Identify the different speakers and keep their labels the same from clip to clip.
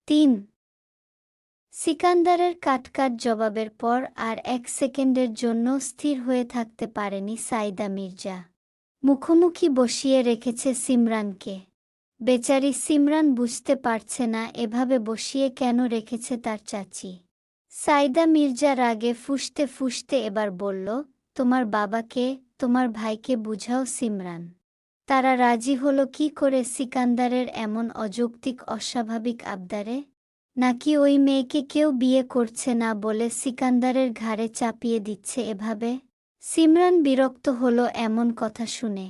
Speaker 1: 3 সিকান্দারের কাটকাট জবাবের পর আর 1 সেকেন্ডের জন্য স্থির হয়ে থাকতে পারেনি সাইদা মির্জা। মুখোমুখি বসিয়ে রেখেছে সিমরানকে। বেচারি সিমরান বুঝতে পারছে না এভাবে বসিয়ে কেন রেখেছে তার চাচি। সাইদা মির্জা রাগে ফুঁসতে ফুঁসতে এবার বলল, তোমার বাবাকে, তোমার ভাইকে বুঝাও সিমরান। তারা রাজি হলো কি করে সিকান্দারের এমন অযৌক্তিক অস্বাভাবিক আবদারে? নাকি ওই মেয়েকে কেউ বিয়ে করছে না বলে সিকান্দারের ঘাড়ে চাপিয়ে দিচ্ছে এভাবে? সিমরান বিরক্ত হলো এমন কথা শুনে।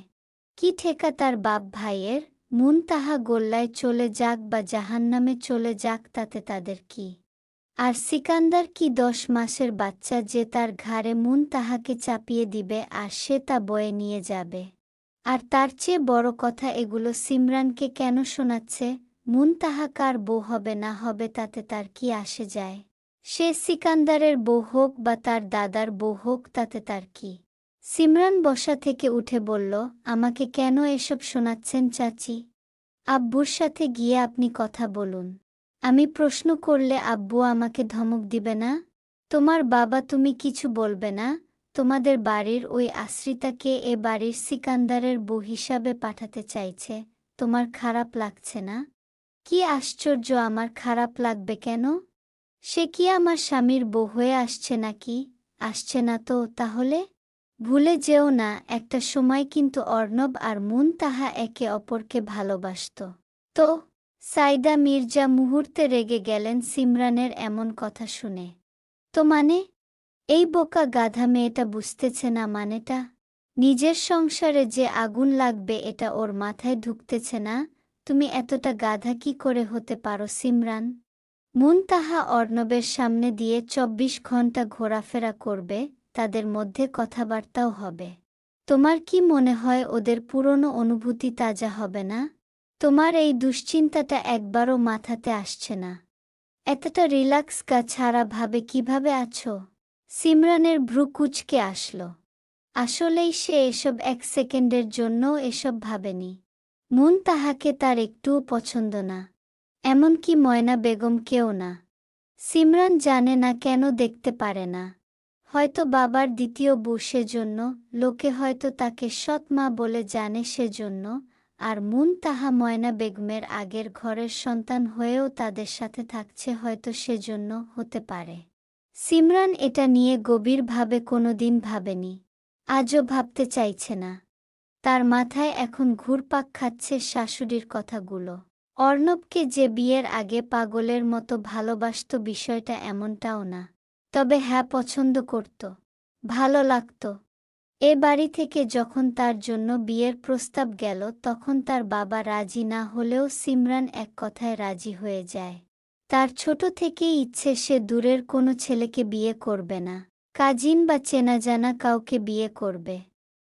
Speaker 1: কি ঠেকা তার বাপ ভাইয়ের? মুনতাহা গোল্লায় চলে যাক বা জাহান্নামে চলে যাক তাতে তাদের কি? আর সিকান্দার কি 10 মাসের বাচ্চা যে তার ঘাড়ে মুনতাহাকে চাপিয়ে দিবে আর সে তা বয়ে নিয়ে যাবে? আর তার চেয়ে বড় কথা, এগুলো সিমরানকে কেন শোনাচ্ছে? মুনতাহা কার বউ হবে না হবে তাতে তার কি আসে যায়? সে সিকান্দারের বউ হোক বা তার দাদার বউ হোক তাতে তার কি? সিমরান বসা থেকে উঠে বলল, আমাকে কেন এসব শোনাচ্ছেন চাচি? আব্বুর সাথে গিয়ে আপনি কথা বলুন। আমি প্রশ্ন করলে আব্বু আমাকে ধমক দিবে না? তোমার বাবা তুমি কিছু বলবে না? তোমাদের বাড়ির ওই আশ্রিতাকে এ বাড়ির সিকান্দারের বউ হিসাবে পাঠাতে চাইছে, তোমার খারাপ লাগছে না? কি আশ্চর্য, আমার খারাপ লাগবে কেন? সে কি আমার স্বামীর বউ হয়ে আসছে নাকি? আসছে না তো তাহলে? ভুলে যেও না, একটা সময় কিন্তু অর্ণব আর মুনতাহা একে অপরকে ভালোবাসত। তো? সাইদা মির্জা মুহূর্তে রেগে গেলেন সিমরানের এমন কথা শুনে। তো মানে? এই বোকা গাধা মেয়েটা বুঝতেছে না মানেটা? নিজের সংসারে যে আগুন লাগবে এটা ওর মাথায় ঢুকতেছে না। তুমি এতটা গাধা কি করে হতে পারো সিমরান? মুনতাহা অর্ণবের সামনে দিয়ে 24 ঘন্টা ঘোরাফেরা করবে, তাদের মধ্যে কথাবার্তাও হবে। তোমার কি মনে হয় ওদের পুরনো অনুভূতি তাজা হবে না? তোমার এই দুশ্চিন্তাটা একবারও মাথাতে আসছে না। এতটা রিল্যাক্স গা ছাড়া ভাবে কিভাবে আছো? সিমরানের ভ্রু কুঁচকে আসল। আসলেই সে এসব 1 সেকেন্ডের জন্যও এসব ভাবেনি। মুনতাহাকে তার একটুও পছন্দ না, এমনকি ময়না বেগমকেও না। সিমরান জানে না কেন দেখতে পারে না। হয়তো বাবার দ্বিতীয় বউ সেজন্য, লোকে হয়তো তাকে সৎ মা বলে জানে সেজন্য, আর মুনতাহা ময়না বেগমের আগের ঘরের সন্তান হয়েও তাদের সাথে থাকছে হয়তো সেজন্য, হতে পারে। সিমরান এটা নিয়ে গভীরভাবে কোনোদিন ভাবেনি, আজও ভাবতে চাইছে না। তার মাথায় এখন ঘুরপাক খাচ্ছে শাশুড়ির কথাগুলো। অর্ণবকে যে বিয়ের আগে পাগলের মতো ভালোবাসত বিষয়টা এমনটাও না। তবে হ্যাঁ, পছন্দ করত, ভালো লাগত। এ বাড়ি থেকে যখন তার জন্য বিয়ের প্রস্তাব গেল তখন তার বাবা রাজি না হলেও সিমরান এক কথায় রাজি হয়ে যায়। তার ছোট থেকেই ইচ্ছে সে দূরের কোনো ছেলেকে বিয়ে করবে না, কাজিন বা চেনাজানা কাউকে বিয়ে করবে,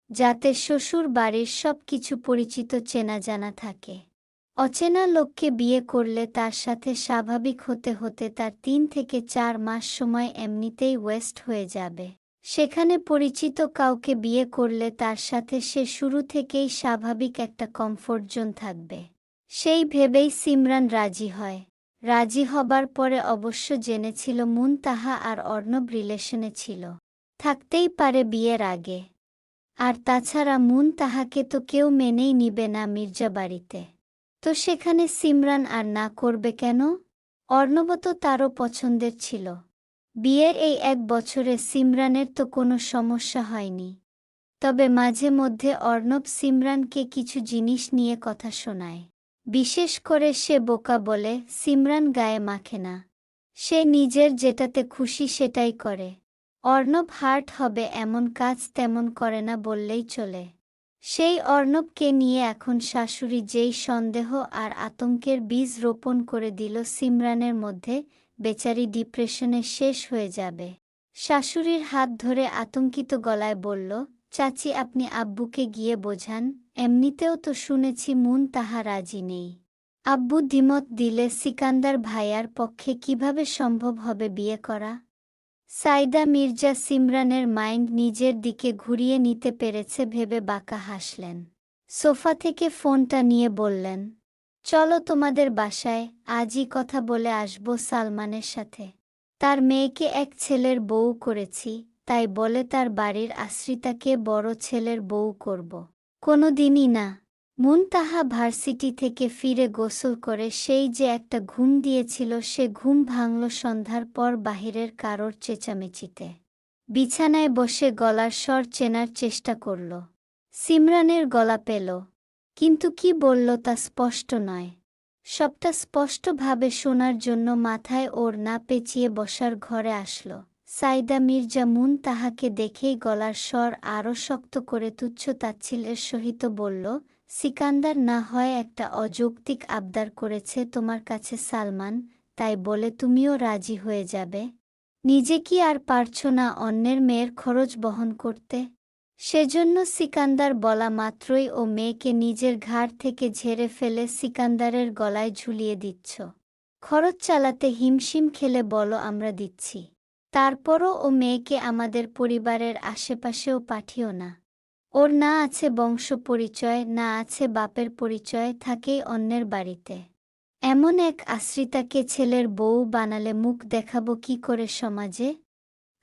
Speaker 1: যাতে শ্বশুর বাড়ির সব কিছু পরিচিত চেনা জানা থাকে। অচেনা লোককে বিয়ে করলে তার সাথে স্বাভাবিক হতে হতে তার 3 থেকে 4 মাস সময় এমনিতেই ওয়েস্ট হয়ে যাবে। সেখানে পরিচিত কাউকে বিয়ে করলে তার সাথে সে শুরু থেকেই স্বাভাবিক একটা কমফোর্ট জোন থাকবে। সেই ভেবেই সিমরান রাজি হয়। রাজি হবার পরে অবশ্য জেনেছিল মুনতাহা আর অর্ণব রিলেশনে ছিল, থাকতেই পারে বিয়ের আগে। আর তাছাড়া মুনতাহাকে তো কেউ মেনেই নিবে না মির্জা বাড়িতে। তো সেখানে সিমরান আর না করবে কেন? অর্ণব তো তারও পছন্দের ছিল। বিয়ের এই 1 বছরে সিমরানের তো কোনো সমস্যা হয়নি। তবে মাঝে মধ্যে অর্ণব সিমরানকে কিছু জিনিস নিয়ে কথা শোনায়। বিশেষ করে সে বোকা বলে সিমরান গায়ে মাখে না। সে নিজের যেটাতে খুশি সেটাই করে। অর্ণব হার্ট হবে এমন কাজ তেমন করে না বললেই চলে। সেই অর্ণবকে নিয়ে এখন শাশুড়ি যেই সন্দেহ আর আতঙ্কের বীজ রোপণ করে দিল সিমরানের মধ্যে, বেচারি ডিপ্রেশনে শেষ হয়ে যাবে। শাশুড়ির হাত ধরে আতঙ্কিত গলায় বলল, চাচি আপনি আব্বুকে গিয়ে বোঝান, এমনিতেও তো শুনেছি মুনতাহা রাজি নেই। আব্বু দ্বিমত দিলে সিকান্দার ভাইয়ার পক্ষে কিভাবে সম্ভব হবে বিয়ে করা? সাইদা মির্জা সিমরানের মাইন্ড নিজের দিকে ঘুরিয়ে নিতে পেরেছে ভেবে বাঁকা হাসলেন। সোফা থেকে ফোনটা নিয়ে বললেন, চলো তোমাদের বাসায়, আজই কথা বলে আসবো সালমানের সাথে। তার মেয়েকে এক ছেলের বউ করেছি, তাই বলে তার বাড়ির আশ্রিতাকে বড় ছেলের বউ করব। কোনো দিনই না। মুনতাহা ভার্সিটি থেকে ফিরে গোসল করে সেই যে একটা ঘুম দিয়েছিল সে ঘুম ভাঙল সন্ধ্যার পর বাহিরের কারোর চেঁচামেচিতে। বিছানায় বসে গলার স্বর চেনার চেষ্টা করল। সিমরানের গলা পেল, কিন্তু কি বলল তা স্পষ্ট নয়। সবটা স্পষ্টভাবে শোনার জন্য মাথায় ওর না পেঁচিয়ে বসার ঘরে আসলো। সাইদা মির্জা মুনতাহাকে দেখেই গলার স্বর আরও শক্ত করে তুচ্ছ তাচ্ছিল্যের সহিত বলল, সিকান্দার না হয় একটা অযৌক্তিক আবদার করেছে তোমার কাছে সালমান, তাই বলে তুমিও রাজি হয়ে যাবে? নিজে কি আর পারছ না অন্যের মেয়ের খরচ বহন করতে? সেজন্য সিকান্দার বলা মাত্রই ও মেয়েকে নিজের ঘাড় থেকে ঝেড়ে ফেলে সিকান্দারের গলায় ঝুলিয়ে দিচ্ছ। খরচ চালাতে হিমশিম খেলে বলো আমরা দিচ্ছি। তারপরও ও মেয়েকে আমাদের পরিবারের আশেপাশেও পাঠিও না। ওর না আছে বংশ পরিচয়, না আছে বাপের পরিচয়, থাকেই অন্যের বাড়িতে। এমন এক আশ্রিতাকে ছেলের বউ বানালে মুখ দেখাবো কি করে সমাজে?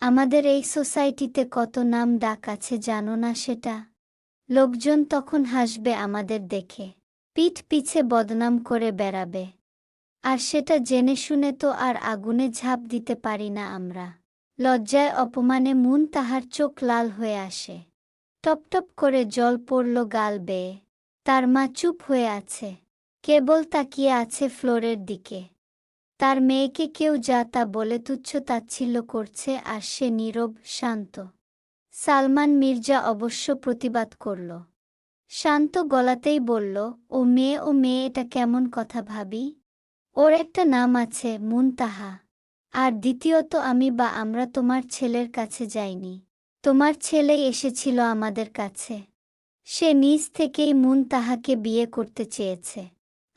Speaker 1: আমাদের এই সোসাইটিতে কত নাম ডাক আছে জানো না সেটা? লোকজন তখন হাসবে আমাদের দেখে, পিঠ পিছে বদনাম করে বেড়াবে। আর সেটা জেনে শুনে তো আর আগুনে ঝাঁপ দিতে পারি না আমরা। লজ্জায় অপমানে মুনতাহার চোখ লাল হয়ে আসে। টপটপ করে জল পড়ল গাল বেয়ে। তার মা চুপ হয়ে আছে, কেবল তাকিয়ে আছে ফ্লোরের দিকে। তার মেয়েকে কেউ যা তা বলে তুচ্ছ তাচ্ছিল্য করছে আর সে নীরব, শান্ত। সালমান মির্জা অবশ্য প্রতিবাদ করল। শান্ত গলাতেই বলল, ও মেয়ে এটা কেমন কথা ভাবি? ওর একটা নাম আছে, মুনতাহা। আর দ্বিতীয়ত আমি বা আমরা তোমার ছেলের কাছে যাইনি। তোমার ছেলেই এসেছিল আমাদের কাছে। সে নিজ থেকেই মুনতাহাকে বিয়ে করতে চেয়েছে।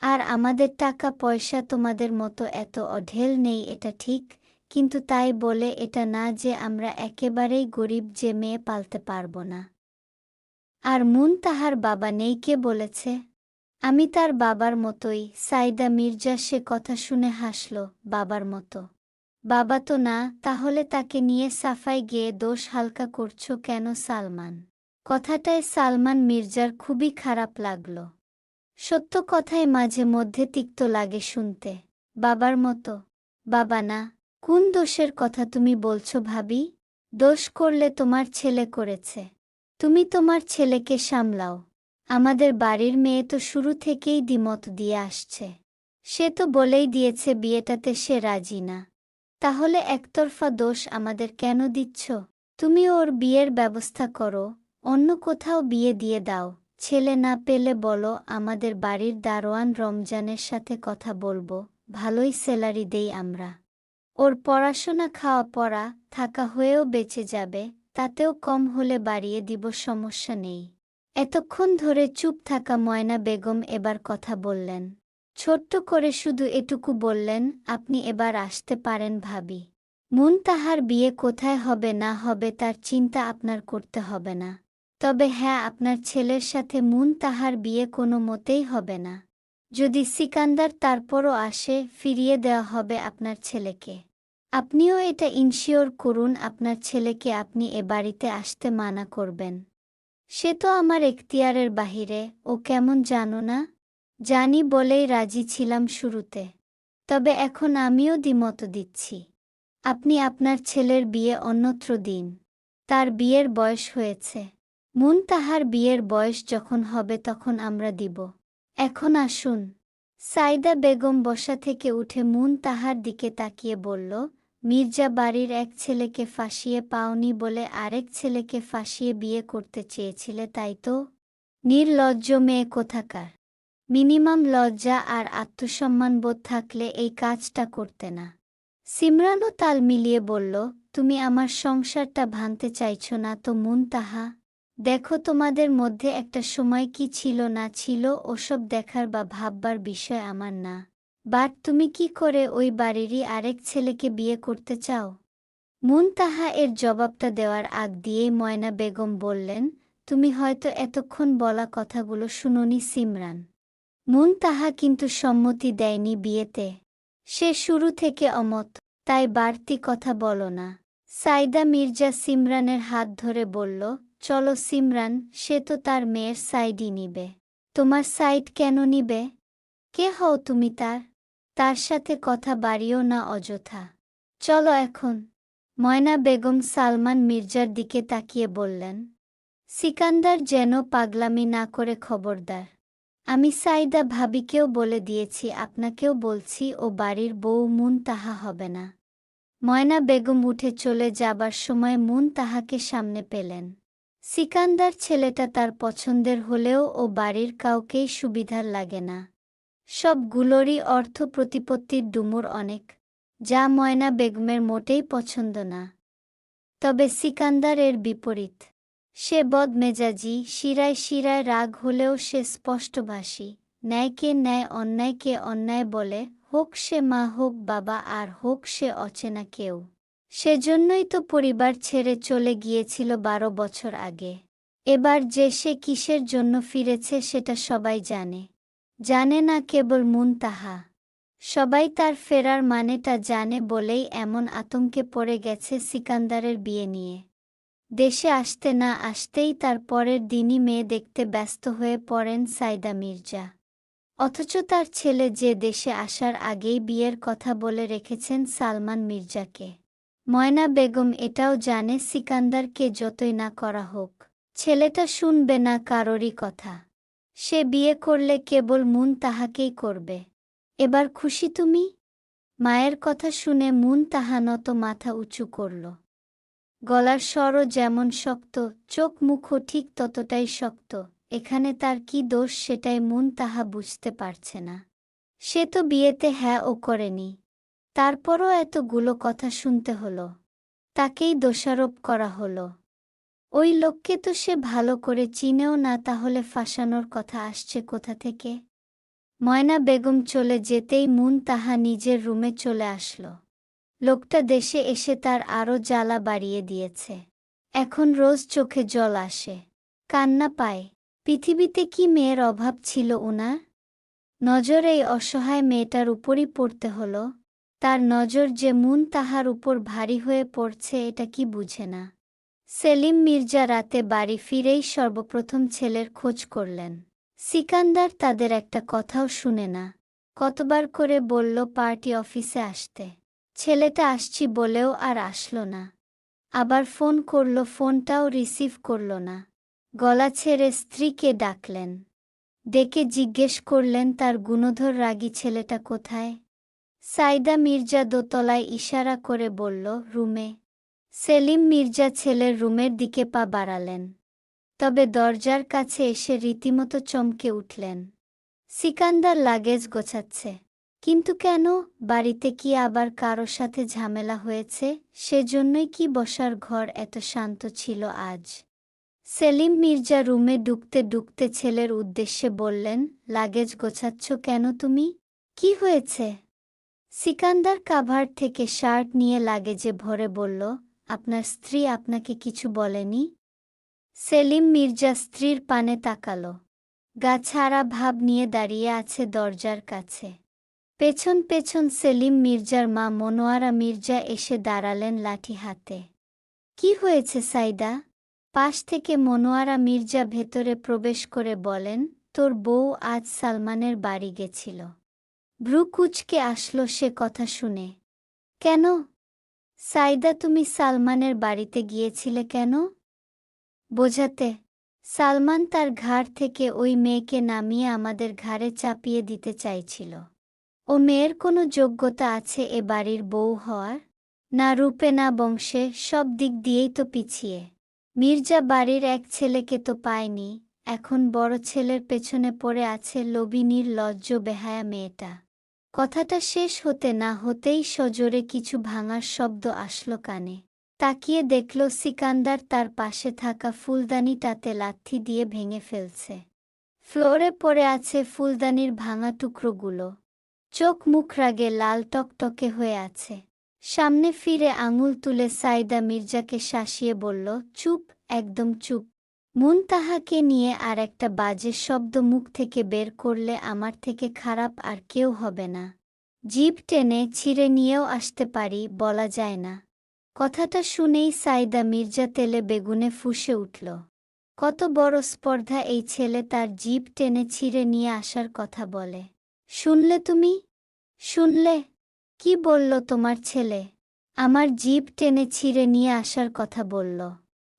Speaker 1: আর আমাদের টাকা পয়সা তোমাদের মতো এত অঢেল নেই এটা ঠিক, কিন্তু তাই বলে এটা না যে আমরা একেবারেই গরিব যে মেয়ে পালতে পারব না। আর মুনতাহার বাবা নেই কে বলেছে? আমি তার বাবার মতোই। সাইদা মির্জা সে কথা শুনে হাসল। বাবার মতো? বাবা তো না, তাহলে তাকে নিয়ে সাফাই গেয়ে দোষ হালকা করছো কেন সালমান? কথাটায় সালমান মির্জার খুবই খারাপ লাগল। সত্য কথায় মাঝে মধ্যে তিক্ত লাগে শুনতে। বাবার মতো? বাবা না। কোন দোষের কথা তুমি বলছো ভাবি? দোষ করলে তোমার ছেলে করেছে। তুমি তোমার ছেলেকে সামলাও। আমাদের বাড়ির মেয়ে তো শুরু থেকেই দ্বিমত দিয়ে আসছে। সে তো বলেই দিয়েছে বিয়েটাতে সে রাজি না। তাহলে একতরফা দোষ আমাদের কেন দিচ্ছ? তুমি ওর বিয়ের ব্যবস্থা করো, অন্য কোথাও বিয়ে দিয়ে দাও। ছেলে না পেলে বলো আমাদের বাড়ির দারোয়ান রমজানের সাথে কথা বলবো, ভালোই স্যালারি দেই আমরা। ওর পড়াশোনা খাওয়া পড়া থাকা হয়েও বেঁচে যাবে, তাতেও কম হলে বাড়িয়ে দিব, সমস্যা নেই। এতক্ষণ ধরে চুপ থাকা ময়না বেগম এবার কথা বললেন। ছোট্ট করে শুধু এটুকু বললেন, আপনি এবার আসতে পারেন ভাবি। মুনতাহার বিয়ে কোথায় হবে না হবে তার চিন্তা আপনার করতে হবে না। তবে হ্যাঁ, আপনার ছেলের সাথে মুনতাহার বিয়ে কোনো মতেই হবে না। যদি সিকান্দার তারপরও আসে, ফিরিয়ে দেওয়া হবে আপনার ছেলেকে। আপনিও এটা ইনশিওর করুন আপনার ছেলেকে আপনি এ বাড়িতে আসতে মানা করবেন। সে তো আমার এখতিয়ারের বাহিরে, ও কেমন জানো না? জানি বলেই রাজি ছিলাম শুরুতে। তবে এখন আমিও দ্বিমত দিচ্ছি। আপনি আপনার ছেলের বিয়ে অন্যত্র দিন। তার বিয়ের বয়স হয়েছে। মুনতাহার বিয়ের বয়স যখন হবে তখন আমরা দিব। এখন আসুন। সাইদা বেগম বসা থেকে উঠে মুনতাহার দিকে তাকিয়ে বলল, মির্জা বাড়ির এক ছেলেকে ফাঁসিয়ে পাওনি বলে আরেক ছেলেকে ফাঁসিয়ে বিয়ে করতে চেয়েছিলে তাই তো? নির্লজ্জ মেয়ে কোথাকার! মিনিমাম লজ্জা আর আত্মসম্মানবোধ থাকলে এই কাজটা করতে না। সিমরানও তাল মিলিয়ে বলল, তুমি আমার সংসারটা ভাঙতে চাইছ না তো মুনতাহা? দেখো তোমাদের মধ্যে একটা সময় কি ছিল না ছিল ওসব দেখার বা ভাববার বিষয় আমার না। বাট তুমি কি করে ওই বাড়িরই আরেক ছেলেকে বিয়ে করতে চাও? মুনতাহা এর জবাবটা দেওয়ার আগ দিয়েই ময়না বেগম বললেন, তুমি হয়তো এতক্ষণ বলা কথাগুলো শুনোনি সিমরান। মুনতাহা কিন্তু সম্মতি দেয়নি বিয়েতে। সে শুরু থেকে অমত, তাই বাড়তি কথা বলো না। সাইদা মির্জা সিমরানের হাত ধরে বলল, চলো সিমরান, সে তো তার মেয়ের সাইডই নিবে। তোমার সাইড কেন নিবে? কে হও তুমি তার? তার সাথে কথা বাড়িও না অযথা। চলো এখন। ময়না বেগম সালমান মির্জার দিকে তাকিয়ে বললেন, সিকান্দার যেন পাগলামি না করে খবরদার। আমি সাইদা ভাবিকেও বলে দিয়েছি, আপনাকেও বলছি, ও বাড়ির বউ মুনতাহা হবে না। ময়না বেগম উঠে চলে যাবার সময় মুনতাহাকে সামনে পেলেন। সিকান্দার ছেলেটা তার পছন্দের হলেও ও বাড়ির কাউকেই সুবিধার লাগে না। সবগুলোরই অর্থ প্রতিপত্তির ডুমুর অনেক, যা ময়না বেগমের মোটেই পছন্দ না। তবে সিকান্দার এর বিপরীত। সে বদমেজাজি, শিরায় শিরায় রাগ হলেও সে স্পষ্টভাষী, ন্যায়কে ন্যায় অন্যায়কে অন্যায় বলে, হোক সে মা হোক বাবা আর হোক সে অচেনা কেউ। সেজন্যই তো পরিবার ছেড়ে চলে গিয়েছিল 12 বছর আগে। এবার যে সে কিসের জন্য ফিরেছে সেটা সবাই জানে। জানে না কেবল মুনতাহা। সবাই তার ফেরার মানেটা জানে বলেই এমন আতঙ্কে পড়ে গেছে সিকান্দারের বিয়ে নিয়ে। দেশে আসতে না আসতেই তার পরের দিনই মেয়ে দেখতে ব্যস্ত হয়ে পড়েন সাইদা মির্জা। অথচ তার ছেলে যে দেশে আসার আগেই বিয়ের কথা বলে রেখেছেন সালমান মির্জাকে। ময়না বেগম এটাও জানে সিকান্দারকে যতই না করা হোক, ছেলেটা শুনবে না কারোরই কথা। সে বিয়ে করলে কেবল মুনতাহাকেই করবে। এবার খুশি তুমি? মায়ের কথা শুনে মুনতাহা নত মাথা উঁচু করল। গলার স্বরও যেমন শক্ত, চোখ মুখও ঠিক ততটাই শক্ত। এখানে তার কি দোষ সেটাই মুনতাহা বুঝতে পারছে না। সে তো বিয়েতে হ্যাঁ ও করেনি, তারপরও এতগুলো কথা শুনতে হলো। তাকেই দোষারোপ করা হলো। ওই লোককে তো সে ভালো করে চিনেও না, তাহলে ফাঁসানোর কথা আসছে কোথা থেকে? ময়না বেগম চলে যেতেই মুনতাহা নিজের রুমে চলে আসলো। লোকটা দেশে এসে তার আরও জ্বালা বাড়িয়ে দিয়েছে। এখন রোজ চোখে জল আসে, কান্না পায়। পৃথিবীতে কি মেয়ের অভাব ছিল উনার? নজর এই অসহায় মেয়েটার উপরই পড়তে হলো। তার নজর যে মুনতাহার উপর ভারী হয়ে পড়ছে এটা কি বুঝে না। সেলিম মির্জা রাতে বাড়ি ফিরেই সর্বপ্রথম ছেলের খোঁজ করলেন। সিকান্দার তাদের একটা কথাও শুনে না। কতবার করে বলল পার্টি অফিসে আসতে, ছেলেটা আসছি বলেও আর আসলো না। আবার ফোন করল, ফোনটাও রিসিভ করল না। গলা ছেড়ে স্ত্রীকে ডাকলেন। ডেকে জিজ্ঞেস করলেন তার গুণধর রাগী ছেলেটা কোথায়। সাইদা মির্জা দোতলায় ইশারা করে বলল, রুমে। সেলিম মির্জা ছেলের রুমের দিকে পা বাড়ালেন। তবে দরজার কাছে এসে রীতিমতো চমকে উঠলেন। সিকান্দার লাগেজ গোছাচ্ছে। কিন্তু কেন? বাড়িতে কি আবার কারো সাথে ঝামেলা হয়েছে? সেজন্যই কি বসার ঘর এত শান্ত ছিল আজ? সেলিম মির্জা রুমে ঢুকতে ঢুকতে ছেলের উদ্দেশ্যে বললেন, লাগেজ গোছাচ্ছ কেন তুমি? কি হয়েছে? সিকান্দার কাভার থেকে শার্ট নিয়ে লাগেজে ভরে বলল, আপনার স্ত্রী আপনাকে কিছু বলেনি? সেলিম মির্জা স্ত্রীর পানে তাকালো। গা ছাড়া ভাব নিয়ে দাঁড়িয়ে আছে দরজার কাছে। পেছন পেছন সেলিম মির্জার মা মনোয়ারা মির্জা এসে দাঁড়ালেন লাঠি হাতে। কি হয়েছে সাইদা? পাশ থেকে মনোয়ারা মির্জা ভেতরে প্রবেশ করে বলেন, তোর বউ আজ সালমানের বাড়ি গেছিল। ভ্রু কুঁচকে আসলো সে কথা শুনে। কেন? সাইদা, তুমি সালমানের বাড়িতে গিয়েছিলে কেন? বোঝাতে। সালমান তার ঘাড় থেকে ওই মেয়েকে নামিয়ে আমাদের ঘাড়ে চাপিয়ে দিতে চাইছিল। ও মেয়ের কোনো যোগ্যতা আছে এ বাড়ির বউ হওয়ার? না রূপে না বংশে, সব দিক দিয়েই তো পিছিয়ে। মির্জা বাড়ির এক ছেলেকে তো পায়নি, এখন বড় ছেলের পেছনে পড়ে আছে লোভী নির্লজ্জ বেহায়া মেয়েটা। কথাটা শেষ হতে না হতেই সজোরে কিছু ভাঙার শব্দ আসলো কানে। তাকিয়ে দেখল সিকান্দার তার পাশে থাকা ফুলদানিটাতে লাথি দিয়ে ভেঙে ফেলছে। ফ্লোরে পড়ে আছে ফুলদানির ভাঙা টুকরোগুলো। চোখ মুখ রাগে লাল টকটকে হয়ে আছে। সামনে ফিরে আঙুল তুলে সাইদা মির্জাকে শাসিয়ে বলল, চুপ, একদম চুপ। মুনতাহাকে নিয়ে আর একটা বাজে শব্দ মুখ থেকে বের করলে আমার থেকে খারাপ আর কেউ হবে না। জিভ টেনে ছিঁড়ে নিয়েও আসতে পারি, বলা যায় না। কথাটা শুনেই সাইদা মির্জা তেলে বেগুনে ফুঁসে উঠল। কত বড় স্পর্ধা এই ছেলে তার জিভ টেনে ছিঁড়ে নিয়ে আসার কথা বলে। শুনলে তুমি? শুনলে? কি বলল তোমার ছেলে? আমার জিভ টেনে ছিঁড়ে নিয়ে আসার কথা বলল।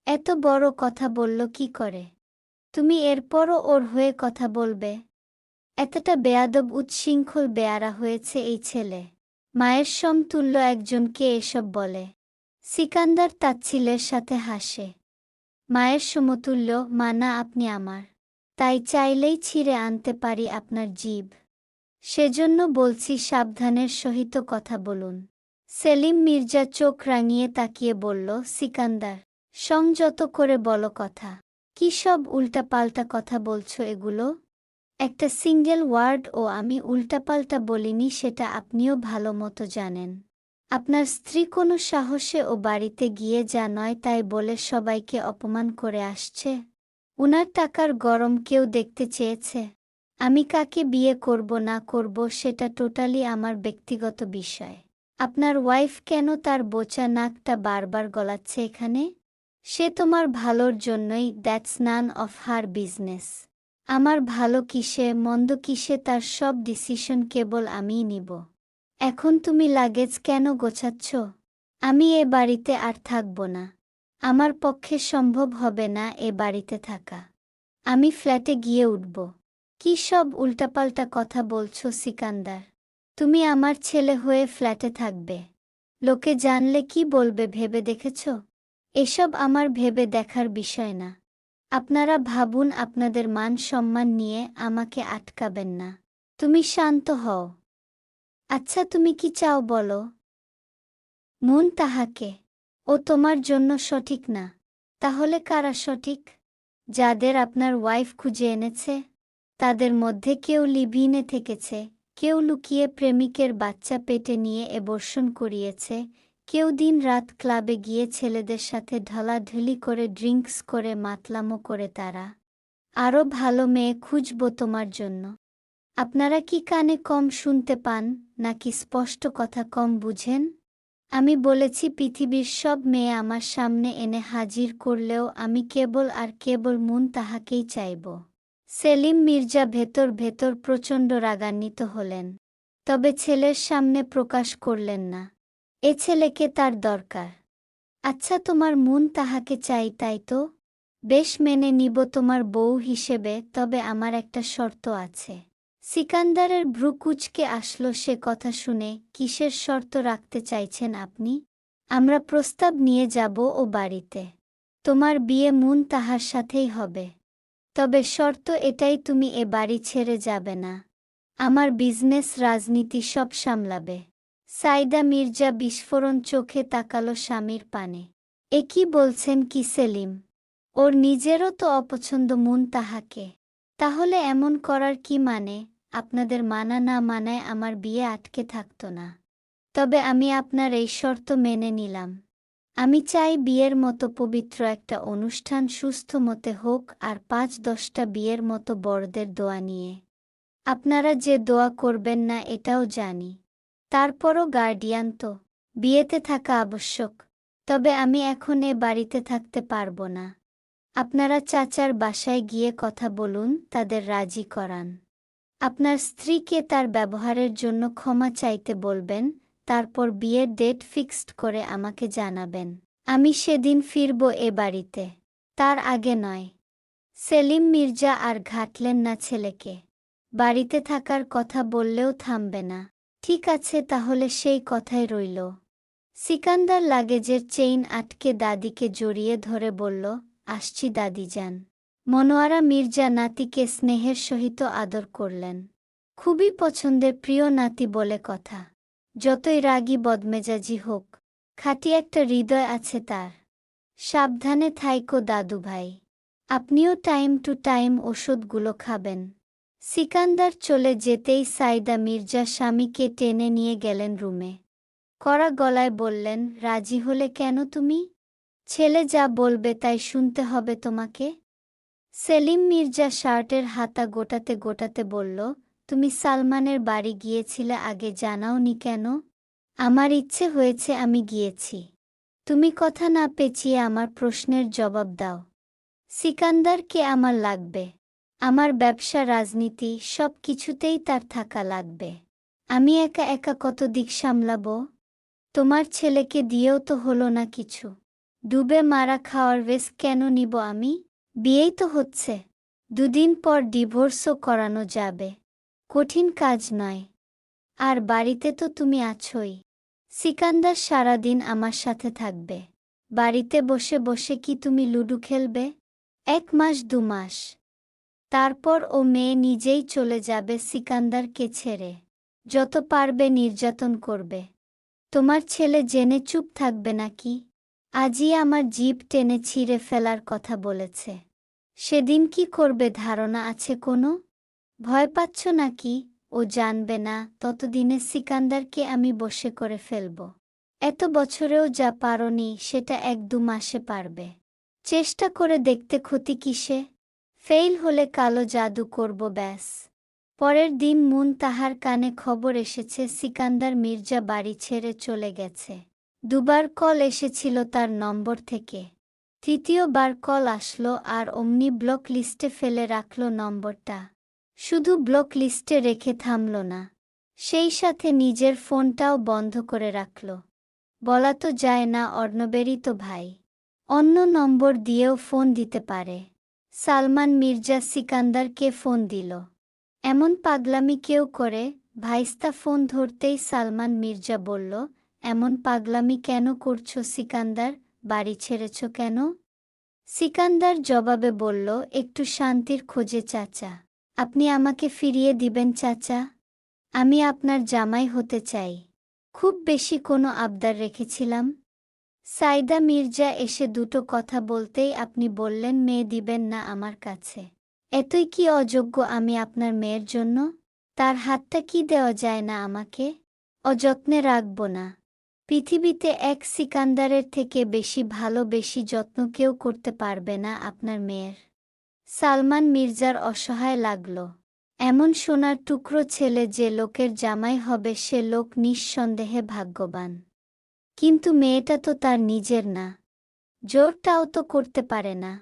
Speaker 1: এত বড় কথা বলল কি করে? তুমি এরপরও ওর হয়ে কথা বলবে? এতটা বেয়াদব উচ্ছৃঙ্খল বেয়ারা হয়েছে এই ছেলে। মায়ের সমতুল্য একজনকে এসব বলে। সিকান্দার তাচ্ছিলের সাথে হাসে। মায়ের সমতুল্য মা না আপনি আমার, তাই চাইলেই ছিঁড়ে আনতে পারি আপনার জিভ। সেজন্য বলছি সাবধানের সহিত কথা বলুন। সেলিম মির্জা চোখ রাঙিয়ে তাকিয়ে বলল, সিকান্দার, সংযত করে বলো কথা। কি সব উল্টাপাল্টা কথা বলছো এগুলো? একটা সিঙ্গেল ওয়ার্ড ও আমি উল্টাপাল্টা বলিনি, সেটা আপনিও ভালো মতো জানেন। আপনার স্ত্রী কোনো সাহসে ও বাড়িতে গিয়ে যা নয় তাই বলে সবাইকে অপমান করে আসছে। উনার টাকার গরম কেউ দেখতে চেয়েছে? আমি কাকে বিয়ে করব না করব সেটা টোটালি আমার ব্যক্তিগত বিষয়। আপনার ওয়াইফ কেন তার বোচা নাকটা বারবার গলাচ্ছে এখানে? সে তোমার ভালোর জন্যই, that's none of her business. আমার ভালো কিসে মন্দ কিসে তার সব ডিসিশন কেবল আমিই নিব। এখন তুমি লাগেজ কেন গোছাচ্ছ? আমি এ বাড়িতে আর থাকব না। আমার পক্ষে সম্ভব হবে না এ বাড়িতে থাকা। আমি ফ্ল্যাটে গিয়ে উঠব। কি সব উল্টাপাল্টা কথা বলছো সিকান্দার? তুমি আমার ছেলে হয়ে ফ্ল্যাটে থাকবে? লোকে জানলে কি বলবে ভেবে দেখেছ? এসব আমার ভেবে দেখার বিষয় না। আপনারা ভাবুন, আপনাদের মান সম্মান নিয়ে আমাকে আটকাবেন না। তুমি শান্ত হও। আচ্ছা তুমি কি চাও বলো? মুনতাহাকে? ও তোমার জন্য সঠিক না। তাহলে কারা সঠিক? যাদের আপনার ওয়াইফ খুঁজে এনেছে। তাদের মধ্যে কেউ লিভিনে থেকেছে, কেউ লুকিয়ে প্রেমিকের বাচ্চা পেটে নিয়ে এবর্ষণ করিয়েছে, কেউ দিন রাত ক্লাবে গিয়ে ছেলেদের সাথে ঢলাঢলি করে ড্রিঙ্কস করে মাতলামো করে। তারা আরও ভালো মেয়ে খুঁজব তোমার জন্য। আপনারা কি কানে কম শুনতে পান নাকি স্পষ্ট কথা কম বুঝেন? আমি বলেছি পৃথিবীর সব মেয়ে আমার সামনে এনে হাজির করলেও আমি কেবল আর কেবল মুনতাহাকেই চাইব। সেলিম মির্জা ভেতর ভেতর প্রচণ্ড রাগান্বিত হলেন, তবে ছেলের সামনে প্রকাশ করলেন না। এ ছেলেকে তার দরকার। আচ্ছা তোমার মুনতাহাকে চাই তাই তো? বেশ, মেনে নিব তোমার বউ হিসেবে, তবে আমার একটা শর্ত আছে। সিকান্দারের ভ্রু কুঁচকে আসলো সে কথা শুনে। কিসের শর্ত রাখতে চাইছেন আপনি? আমরা প্রস্তাব নিয়ে যাব ও বাড়িতে। তোমার বিয়ে মুনতাহার সাথেই হবে। তবে শর্ত এটাই, তুমি এ বাড়ি ছেড়ে যাবে না। আমার বিজনেস রাজনীতি সব সামলাবে। সাইদা মির্জা বিস্ফোরণ চোখে তাকালো স্বামীর পানে। এ কি বলছেন কি সেলিম? ওর নিজেরও তো অপছন্দ মুনতাহাকে। তাহলে এমন করার কি মানে? আপনাদের মানা না মানায় আমার বিয়ে আটকে থাকতো না। তবে আমি আপনার এই শর্ত মেনে নিলাম। আমি চাই বিয়ের মতো পবিত্র একটা অনুষ্ঠান সুস্থ মতে হোক, আর ৫-১০টা বিয়ের মতো বড়দের দোয়া নিয়ে। আপনারা যে দোয়া করবেন না এটাও জানি। তারপরও গার্ডিয়ান তো, বিয়েতে থাকা আবশ্যক। তবে আমি এখন এ বাড়িতে থাকতে পারবো না। আপনারা চাচার বাসায় গিয়ে কথা বলুন, তাদের রাজি করান। আপনার স্ত্রীকে তার ব্যবহারের জন্য ক্ষমা চাইতে বলবেন, তারপর বিয়ের ডেট ফিক্সড করে আমাকে জানাবেন। আমি সেদিন ফিরব এ বাড়িতে, তার আগে নয়। সেলিম মির্জা আর ঘাটলেন না ছেলেকে। বাড়িতে থাকার কথা বললেও থামবে না। ঠিক আছে তাহলে সেই কথাই রইল। সিকান্দার লাগেজের চেইন আটকে দাদিকে জড়িয়ে ধরে বলল, আসছি দাদিজান। মনোয়ারা মির্জা নাতিকে স্নেহের সহিত আদর করলেন। খুবই পছন্দের প্রিয় নাতি বলে কথা। যতই রাগী বদমেজাজি হোক, খাঁটি একটা হৃদয় আছে তার। সাবধানে থাইকো দাদু ভাই। আপনিও টাইম টু টাইম ওষুধগুলো খাবেন। সিকান্দার চলে যেতেই সাইদা মির্জা স্বামীকে টেনে নিয়ে গেলেন রুমে। কড়া গলায় বললেন, রাজি হলে কেন তুমি? ছেলে যা বলবে তাই শুনতে হবে তোমাকে। সেলিম মির্জা শার্টের হাতা গোটাতে গোটাতে বলল, তুমি সালমানের বাড়ি গিয়েছিলে, আগে জানাওনি কেন? আমার ইচ্ছে হয়েছে, আমি গিয়েছি। তুমি কথা না পেঁচিয়ে আমার প্রশ্নের জবাব দাও। সিকান্দারকে আমার লাগবে। আমার ব্যবসা, রাজনীতি সব কিছুতেই তার থাকা লাগবে। আমি একা একা কত দিক সামলাব? তোমার ছেলেকে দিয়েও তো হলো না কিছু। ডুবে মারা খাওয়ার রিস্ক কেন নিব আমি? বিয়েই তো হচ্ছে, দুদিন পর ডিভোর্সও করানো যাবে। কঠিন কাজ নয়। আর বাড়িতে তো তুমি আছোই। সিকান্দার সারাদিন আমার সাথে থাকবে। বাড়িতে বসে বসে কি তুমি লুডো খেলবে? 1 মাস 2 মাস, তারপর ও মেয়ে নিজেই চলে যাবে সিকান্দারকে ছেড়ে। যত পারবে নির্যাতন করবে। তোমার ছেলে জেনে চুপ থাকবে নাকি? আজই আমার জিভ টেনে ছিঁড়ে ফেলার কথা বলেছে। সেদিন কি করবে ধারণা আছে কোনো? ভয় পাচ্ছ নাকি? ও জানবে না ততদিনে সিকান্দারকে আমি বশে করে ফেলব। এত বছরেও যা পারোনি সেটা 1-2 মাসে পারবে। চেষ্টা করে দেখতে ক্ষতি কিসে? ফেইল হলে কালো জাদু করব ব্যাস। পরের দিন তাহার কানে খবর এসেছে সিকান্দার মির্জা বাড়ি ছেড়ে চলে গেছে। 2 বার কল এসেছিল তার নম্বর থেকে। তৃতীয়বার কল আসলো আর অমনি ব্লক লিস্টে ফেলে রাখল নম্বরটা। শুধু ব্লক লিস্টে রেখে থামল না, সেই সাথে নিজের ফোনটাও বন্ধ করে রাখল। বলা তো যায় না, অর্ণবেরই তো ভাই, অন্য নম্বর দিয়েও ফোন দিতে পারে। সালমান মির্জা সিকান্দারকে ফোন দিল। এমন পাগলামি কেউ করে? ভাইস্তা ফোন ধরতেই সালমান মির্জা বলল, এমন পাগলামি কেন করছো সিকান্দার? বাড়ি ছেড়েছ কেন? সিকান্দার জবাবে বলল, একটু শান্তির খোঁজে চাচা। আপনি আমাকে ফিরিয়ে দিবেন চাচা? আমি আপনার জামাই হতে চাই। খুব বেশি কোনো আবদার রেখেছিলাম? সাইদা মির্জা এসে দুটো কথা বলতেই আপনি বললেন মেয়ে দিবেন না আমার কাছে। এতই কি অযোগ্য আমি আপনার মেয়ের জন্য? তার হাতটা কি দেওয়া যায় না আমাকে? অযত্নে রাখব না? পৃথিবীতে এক সিকান্দারের থেকে বেশি ভালো, বেশি যত্ন কেউ করতে পারবে না আপনার মেয়ের। সালমান মির্জার অসহায় লাগল। এমন সোনার টুকরো ছেলে যে লোকের জামাই হবে সে লোক নিঃসন্দেহে ভাগ্যবান। কিন্তু মেয়েটা তো তার নিজের না, জোরটাও তো করতে পারে না।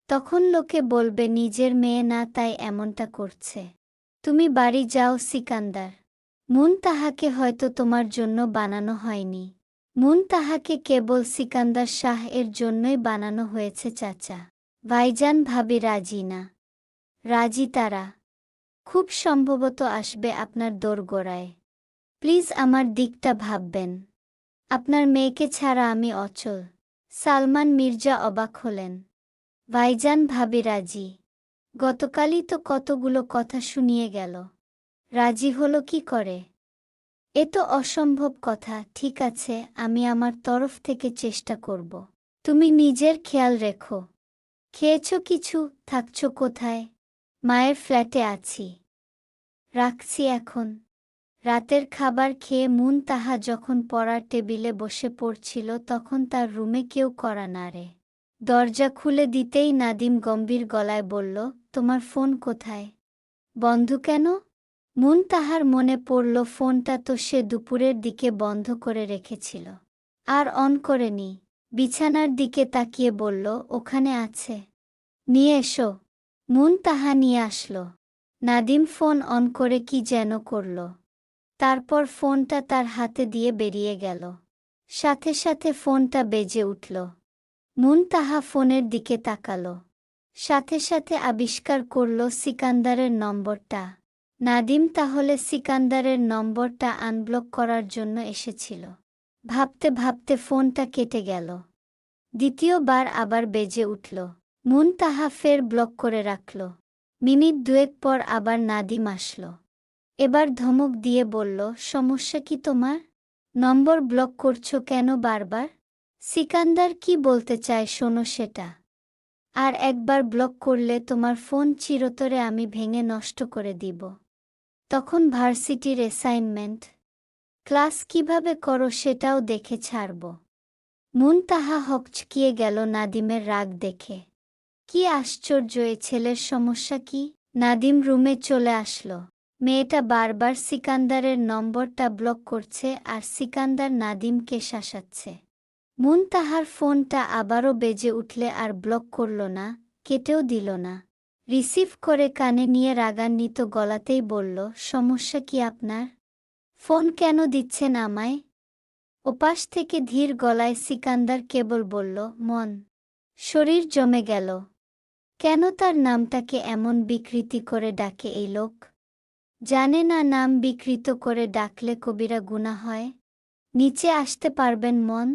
Speaker 1: তখন লোকে বলবে নিজের মেয়ে না তাই এমনটা করছে। তুমি বাড়ি যাও সিকান্দার। তাহাকে হয়তো তোমার জন্য বানানো হয়নি। তাহাকে কেবল সিকান্দার শাহ এর জন্যই বানানো হয়েছে চাচা। ভাইজান ভাবি রাজি না? রাজি তারা। খুব সম্ভবত আসবে আপনার দোরগোড়ায়। প্লিজ আমার দিকটা ভাববেন। আপনার মেয়েকে ছাড়া আমি অচল। সালমান মির্জা অবাক হলেন। ভাইজান ভাবি রাজি? গতকালই তো কতগুলো কথা শুনিয়ে গেল। রাজি হলো কি করে? এ তো অসম্ভব কথা। ঠিক আছে, আমি আমার তরফ থেকে চেষ্টা করব। তুমি নিজের খেয়াল রেখো। খেয়েছ কিছু? থাকছ কোথায়? মায়ের ফ্ল্যাটে আছি। রাখছি এখন। রাতের খাবার খেয়ে তাহা যখন পড়ার টেবিলে বসে পড়ছিল তখন তার রুমে কেউ কড়া নাড়ে। দরজা খুলে দিতেই নাদিম গম্ভীর গলায় বলল, তোমার ফোন কোথায়? বন্ধ কেন? তাহার মনে পড়ল ফোনটা তো সে দুপুরের দিকে বন্ধ করে রেখেছিল। আর অন করেনি। বিছানার দিকে তাকিয়ে বলল, ওখানে আছে। নিয়ে এসো। তাহা নিয়ে আসলো। নাদিম ফোন অন করে কি যেন করল। তারপর ফোনটা তার হাতে দিয়ে বেরিয়ে গেল। সাথে সাথে ফোনটা বেজে উঠল। তাহা ফোনের দিকে তাকালো। সাথে সাথে আবিষ্কার করল সিকান্দারের নম্বরটা। নাদিম তাহলে সিকান্দারের নম্বরটা আনব্লক করার জন্য এসেছিল। ভাবতে ভাবতে ফোনটা কেটে গেল। দ্বিতীয়বার আবার বেজে উঠল। তাহা ফের ব্লক করে রাখল। মিনিট 2 পর আবার নাদিম আসল। এবার ধমক দিয়ে বলল, সমস্যা কি তোমার? নম্বর ব্লক করছো কেন বারবার? সিকান্দার কি বলতে চায় শোনো সেটা। আর একবার ব্লক করলে তোমার ফোন চিরতরে আমি ভেঙে নষ্ট করে দিব। তখন ভার্সিটির অ্যাসাইনমেন্ট, ক্লাস কিভাবে করো সেটাও দেখে ছাড়ব। তাহা হকচকিয়ে গেল নাদিমের রাগ দেখে। কি আশ্চর্য, এ ছেলের সমস্যা কি? নাদিম রুমে চলে আসলো। মেয়েটা বারবার সিকান্দারের নম্বরটা ব্লক করছে আর সিকান্দার নাদিমকে শাসাচ্ছে। মুনতাহার ফোনটা আবারও বেজে উঠলে আর ব্লক করল না, কেটেও দিল না। রিসিভ করে কানে নিয়ে রাগান্বিত গলাতেই বলল, সমস্যা কি আপনার? ফোন কেন দিচ্ছেন আমায়? ওপাশ থেকে ধীর গলায় সিকান্দার কেবল বলল, মন। শরীর জমে গেল। কেন তার নামটাকে এমন বিকৃতি করে ডাকে এই লোক? জানে না নাম বিকৃত করে ডাকলে কবিরা গুনাহ হয়? নিচে আসতে পারবেন মন?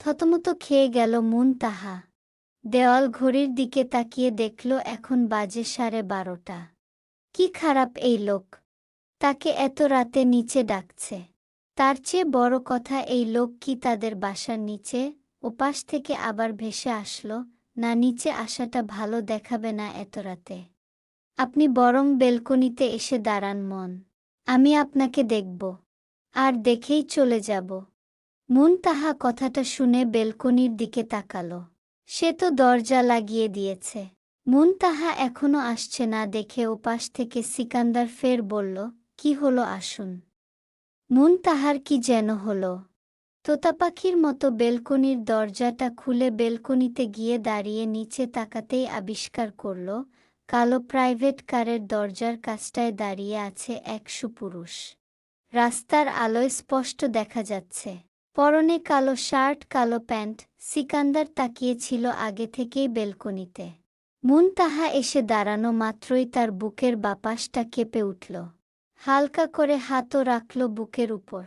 Speaker 1: থতমত খেয়ে গেল মুনতাহা। দেওয়াল ঘড়ির দিকে তাকিয়ে দেখল এখন বাজে 12:30। কি খারাপ এই লোক, তাকে এত রাতে নিচে ডাকছে। তার চেয়ে বড় কথা, এই লোক কি তাদের বাসার নিচে? ওপাশ থেকে আবার ভেসে আসলো, না নিচে আসাটা ভালো দেখাবে না এত রাতে। আপনি বরং বেলকনিতে এসে দাঁড়ান মন, আমি আপনাকে দেখব, আর দেখেই চলে যাব। মুনতাহা কথাটা শুনে বেলকনির দিকে তাকালো। সে তো দরজা লাগিয়ে দিয়েছে। মুনতাহা এখনো আসছে না দেখে ওপাশ থেকে সিকান্দার ফের বলল, কি হলো আসুন। মুনতাহার কি যেন হলো। তোতাপাখির মতো বেলকনির দরজাটা খুলে বেলকনিতে গিয়ে দাঁড়িয়ে নিচে তাকাতেই আবিষ্কার করল, কালো প্রাইভেট কারের দরজার কাছটায় দাঁড়িয়ে আছে এক সুপুরুষ। রাস্তার আলোয় স্পষ্ট দেখা যাচ্ছে। পরনে কালো শার্ট, কালো প্যান্ট। সিকান্দার তাকিয়েছিল আগে থেকেই বেলকনিতে। মুনতাহা এসে দাঁড়ানো মাত্রই তার বুকের বাপাসটা কেঁপে উঠল। হালকা করে হাতও রাখল বুকের উপর।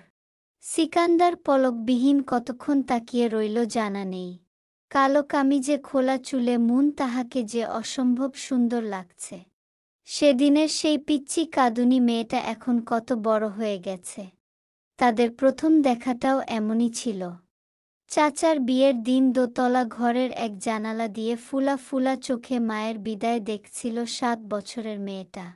Speaker 1: সিকান্দার পলকবিহীন কতক্ষণ তাকিয়ে রইল জানা নেই। কালো কামিজে খোলা চুলে মুনতাহাকে যে অসম্ভব সুন্দর লাগছে। সেদিনের সেই পিচ্চি কাঁদুনি মেয়েটা এখন কত বড় হয়ে গেছে। তাদের প্রথম দেখাটাও এমনই ছিল। চাচার বিয়ের দিন দোতলা ঘরের এক জানালা দিয়ে ফুলা ফুলা চোখে মায়ের বিদায় দেখছিল 7 বছরের মেয়েটা।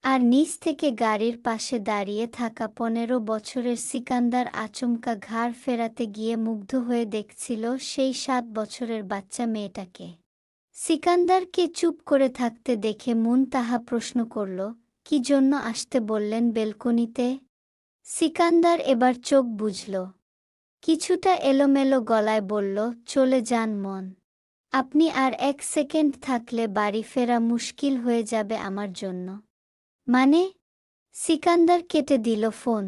Speaker 1: আর নিচ থেকে গাড়ির পাশে দাঁড়িয়ে থাকা 15 বছরের সিকান্দার আচমকা ঘাড় ফেরাতে গিয়ে মুগ্ধ হয়ে দেখছিল সেই 7 বছরের বাচ্চা মেয়েটাকে। সিকান্দারকে চুপ করে থাকতে দেখে মুনতাহা প্রশ্ন করল, কি জন্য আসতে বললেন বেলকনিতে? সিকান্দার এবার চোখ বুজল। কিছুটা এলোমেলো গলায় বলল, চলে যান মন। আপনি আর 1 সেকেন্ড থাকলে বাড়ি ফেরা মুশকিল হয়ে যাবে আমার জন্য। মানে? সিকান্দার কেটে দিল ফোন।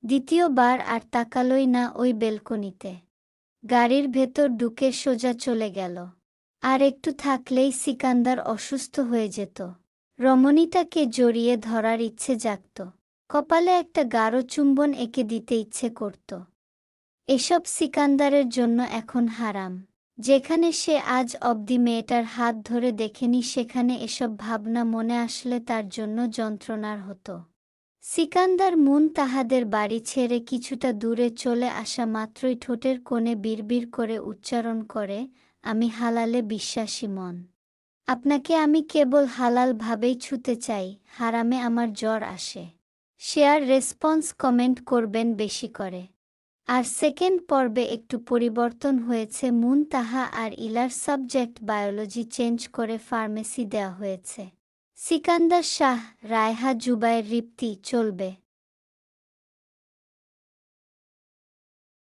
Speaker 1: দ্বিতীয়বার আর তাকালই না ওই বেলকনিতে। গাড়ির ভেতর ঢুকে সোজা চলে গেল। আর একটু থাকলেই সিকান্দার অসুস্থ হয়ে যেত। রমণীটাকে জড়িয়ে ধরার ইচ্ছে জাগত। কপালে একটা গাঢ় চুম্বন এঁকে দিতে ইচ্ছে করত। এসব সিকান্দারের জন্য এখন হারাম। যেখানে সে আজ অবধি মেয়েটার হাত ধরে দেখেনি, সেখানে এসব ভাবনা মনে আসলে তার জন্য যন্ত্রণার হতো। সিকান্দার মুনতাহাদের বাড়ি ছেড়ে কিছুটা দূরে চলে আসা মাত্রই ঠোঁটের কোণে বিড়বিড় করে উচ্চারণ করে, আমি হালালে বিশ্বাসী মন। আপনাকে আমি কেবল হালাল ভাবেই ছুতে চাই, হারামে আমার জ্বর আসে। শেয়ার, রেসপন্স, কমেন্ট করবেন বেশি করে। আর সেকেন্ড পর্বে একটু পরিবর্তন হয়েছে, মুনতাহা আর ইলার সাবজেক্ট বায়োলজি চেঞ্জ করে ফার্মেসি দেওয়া হয়েছে। সিকান্দার শাহ, রায়হা, জুবায়ের, রিপ্তি চলবে।